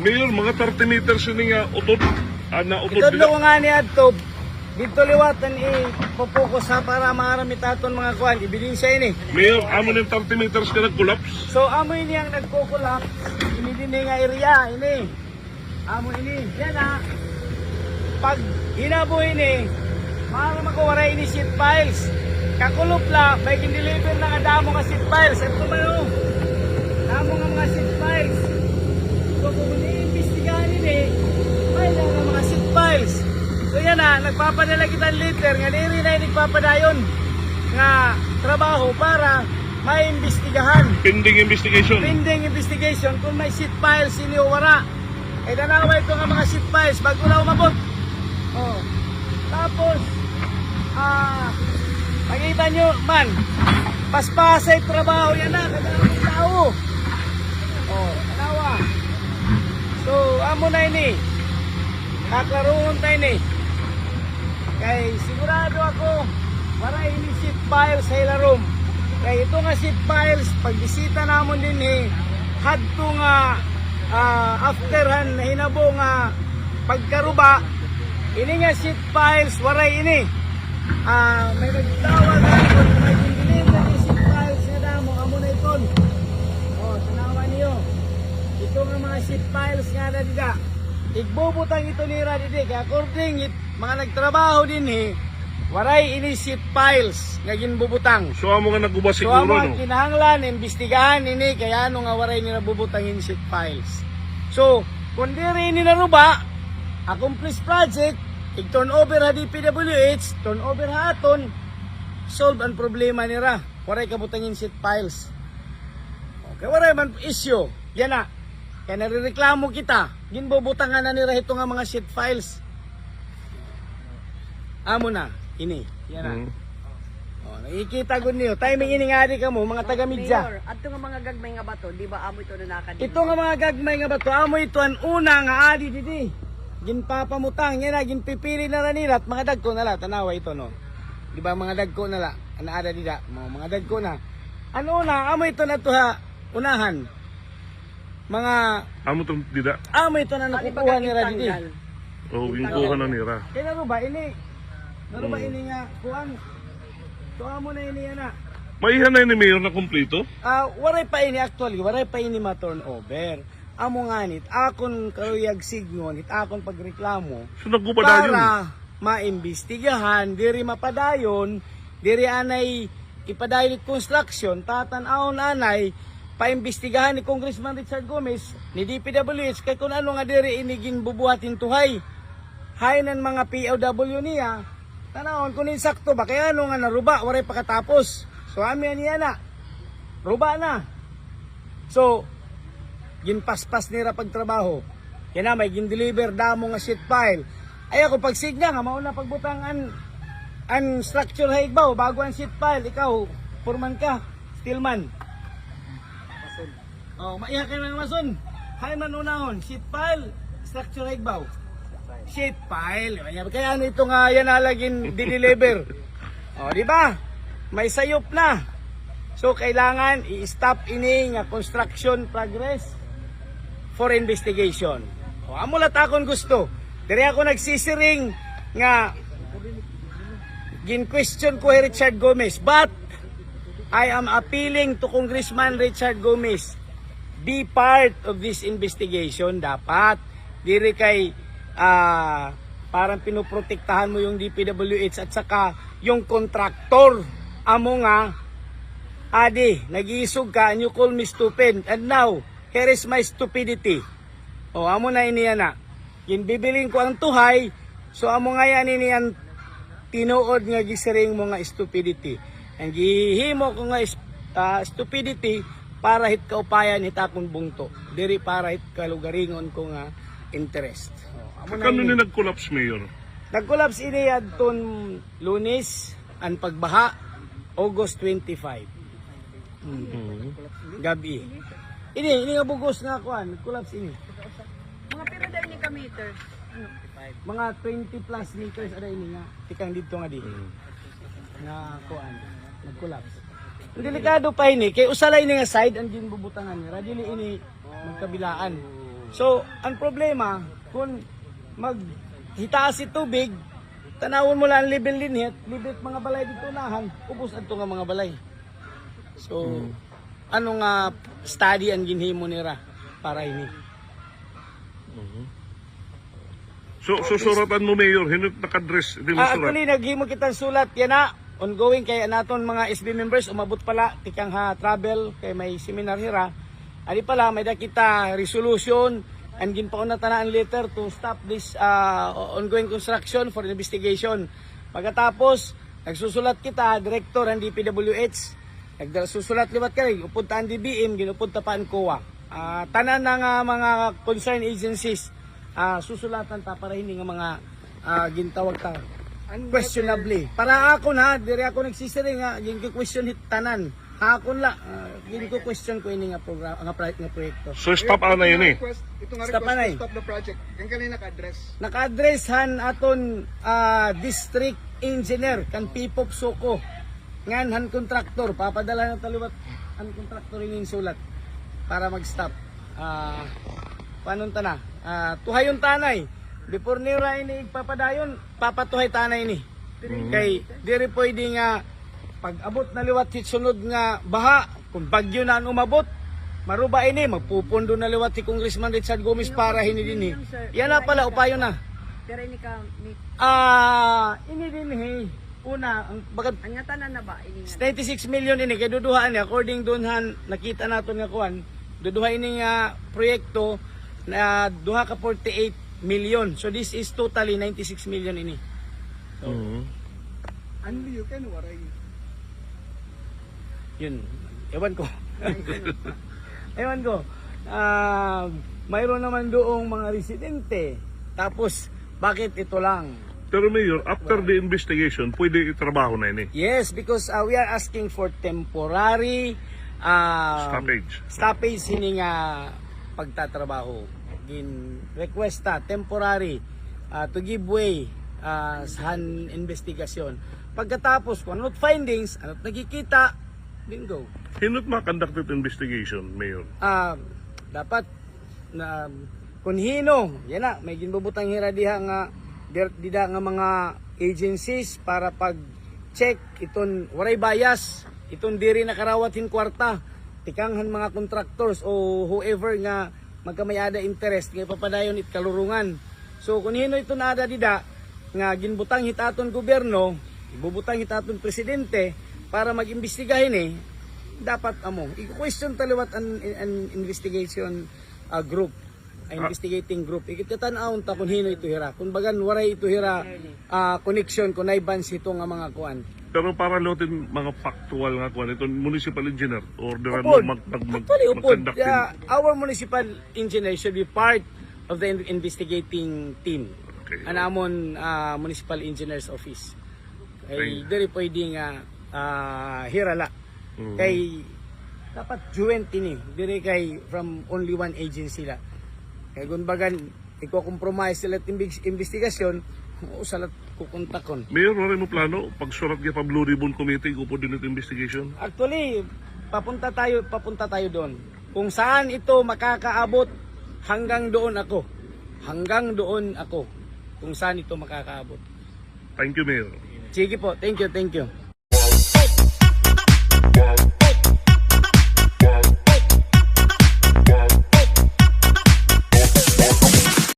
Mayor, mga 30 meters yun nga utod. Na utod Ito ko nga ni Adto, dito liwatan ipopokus ha para maarami taton mga kuan, ibilin siya ini. Mayor, amo ng 30 meters ka nag-collapse. So amo ini ang nagkukulak, ini din nga area ini. Amo ini, yan ha. Pag hinabo ini, maaaring makuwara ini sheet piles. Kakulop la, may deliver na kadamo nga sheet piles. Ito man o, damo nga mga sheet piles. So kung iniimbestigahan ini, may lang nga mga sheet piles. So yan na, nagpapadala kita later, nga niri na nagpapadayon nga trabaho para maimbestigahan. Pending investigation. Pending investigation kung may sheet piles iniwara. Eh danawa ito nga mga sheet piles bago na umabot. Oh. Tapos, makita nyo man, paspasay trabaho yan na, kadaming tao. Oh, danawa. So, amo na ini. Kaklaroon tayo ni. Kay sigurado ako, para ini sheet piles sa ilarom. Kaya ito nga sheet piles, pagbisita namon din hadto nga after han hinabo nga pagkaruba, ini nga sheet piles waray ini. May nagtawag nga kung may dindilim na sheet piles nga damo, amo na iton. O, tanawa niyo. Ito nga mga sheet piles nga na diga. Igbubutang ito nira didi. Kaya according mga nagtrabaho din waray ini sheet piles nga ginbubutang. So amo nga naguba So siguro, amo ang no? kinahanglan, imbestigahan ini kaya ano nga waray nila bubutangin sheet files. So, kung diri ini naruba, accomplished project, i-turn over ha DPWH, turn over ha aton, solve ang problema nira. Waray kabutangin sheet files. Okay, waray man issue. Yan na. Kaya narireklamo kita, ginbubutangan na nira ito nga mga sheet files. Amo na, ini. Yan na. Oh, nakikita ko niyo. Timing ini nga di ka mo, mga taga-media. Mayor, ato nga mga gagmay nga bato, di ba amo ito na nakadili? Ito nga mga gagmay nga bato, amo ito ang una nga adi didi. Ginpapamutang, yan na, ginpipili na ranila at mga dagko na la, tanawa ito no. Di ba mga dagko na la, anaada dida, mga dagko na. Ano na, amo ito na to ha, unahan. Mga, Amo tong dida. amo ito na nakukuha nila didi. O, ginkuha na nira. Kaya naro ba, ini? Naro ba ini nga, kuhan? So amo na ini yan na. Maihan na ni Mayor na kumpleto? Waray pa ini actually, waray pa ini ma-turnover. Amo nga nit, akon karuyag signon, it akon pagreklamo So naguba na yun. para maimbestigahan, diri mapadayon, diri anay ipadayon construction, tatanaw anay paimbestigahan ni Congressman Richard Gomez ni DPWH kay kung ano nga diri inigin bubuhatin tuhay. Haynan mga POW niya, tanawon kung insakto ba kaya ano nga naruba, waray pakatapos. So amin niya na, ruba na. So, ginpaspas nira pagtrabaho. Yan na, may gindeliver damo nga sheet pile. Ay ako pagsigna nga, mauna pagbutang an structure haigbaw, bago ang sheet pile, ikaw, foreman ka, steelman. Oh, maiya kayo ng mason. Hay man unahon, sheet pile, structure haigbaw. Sheet pile. Kaya ano ito nga, yan halagin dideliver. O, di ba? May sayop na. So, kailangan i-stop ini nga construction progress for investigation. O, amo lat akong gusto. Diri ako nagsisiring nga gin-question ko Richard Gomez. But, I am appealing to Congressman Richard Gomez. Be part of this investigation. Dapat. Diri kay parang pinoprotektahan mo yung DPWH at saka yung kontraktor. Amo nga, adi, nag-iisog ka and you call me stupid. And now, here is my stupidity. O, amo na iniyan na. Ginbibiling ko ang tuhay, so amo nga yan iniyan tinuod nga gisiring mo nga stupidity. Ang gihimo ko nga stupidity para hit kaupayan hit akong bungto. Diri para hit kalugaringon ko nga interest. O, amo na Kano ini. ni nag-collapse, Mayor? Nag-collapse ini adton Lunes ang pagbaha August 25. Gabi. Ini nga bugos nga kuan, collapse ini. Mga pira daw ni ka meters. Mga 20 plus meters ada ini nga tikang dito nga di. Nga kuan, nag-collapse. Delikado pa ini kay usala ini nga side ang ginbubutangan ni. Dili ini magkabilaan. So, ang problema, kung maghitaas si tubig, tanawon mo lang ang level linhit, libit mga balay dito unahan, ubos adto nga mga balay. So, ano nga study ang ginhimo nira para ini? So, susuratan mo, Mayor, hinut nakadress, hindi mo surat. Actually, naghimo kitang sulat yan na. Ongoing kay naton mga SB members, umabot pala, tikang ha travel, kay may seminar hira. Ali pala, may kita resolution, and ginpauna tanaan letter to stop this ongoing construction for investigation. Pagkatapos, nagsusulat kita, Director ng DPWH, nagsusulat liwat kay, upunta ang DBM, ginupunta pa ang COA. Tanan ng mga concerned agencies, susulatan ta para hindi nga mga gintawag ta questionably. Para ako na, dire ako nagsisiri nga, yung question hit tanan. Ako la, yung question ko ini nga program, nga proyekto. So, stop na yun eh. Ito nga Stop request anay. to stop the project. Yung kanina ka-address. Naka-address han aton district engineer kan Pipop Soko. Ngan han contractor, papadala na taliwat han contractor ini sulat para mag-stop. Paano ta na? Tuhayon tanay. Before nira ini papadayon, papatuhay tanay ni. Kay diri pwede nga pag abot na liwat si sunod nga baha, kung bagyo na ang umabot, maruba ini magpupundo na liwat si Congressman Richard Gomez para hinidini. Yan na pala upayo na. Pero ini ka, Ini din una ang bagad ang tanan na ba? Ini nga. 96 million ini kay duduhaan ni according doon han nakita naton nga kuan. Duduha ini nga proyekto na duha ka 48 million. So this is totally 96 million ini. Only you can waray. Yun. Ewan ko. Ewan ko. Mayroon naman doong mga residente. Tapos, bakit ito lang? Pero Mayor, after the investigation, pwede itrabaho na yun eh. Yes, because we are asking for temporary stoppage hini nga pagtatrabaho. Gin request ta temporary to give way sa investigasyon. Pagkatapos kung ano't findings, ano't nakikita, bingo. Hinut ma-conducted investigation, Mayor. Dapat na kung hino, yan na, may ginbubutang hira diha nga dida nga mga agencies para pag-check iton waray bias, iton diri nakarawatin kwarta, tikanghan mga contractors o whoever nga magkamayada interest nga papadayon it kalurungan. So kung hino ito naada dida nga ginbutang hitaton gobyerno, ibubutang hitaton presidente para mag-imbestigahin dapat i-question taliwat an investigation group, investigating group. Ikitatan-aon ta kung hino ito hira. Kung bagan waray ito hira connection kung naibans ito nga mga kuan. Pero para lotin mga factual nga kuan ito municipal engineer orderan Upod. mo Actually, upod. mag-conduct Our municipal engineer should be part of the investigating team. Okay. Anamon municipal engineer's office. Kay Thank- diri pwede nga hirala. Kay dapat joint ini diri kay from only one agency la. Kay gun bagan iko-compromise sila at investigasyon, usalat kukontakon. Mayor, wala mo plano pagsurat ka pa Blue Ribbon Committee upo din ito investigation? Actually, papunta tayo doon. Kung saan ito makakaabot, hanggang doon ako. Hanggang doon ako. Kung saan ito makakaabot. Thank you, Mayor. Sige po, thank you.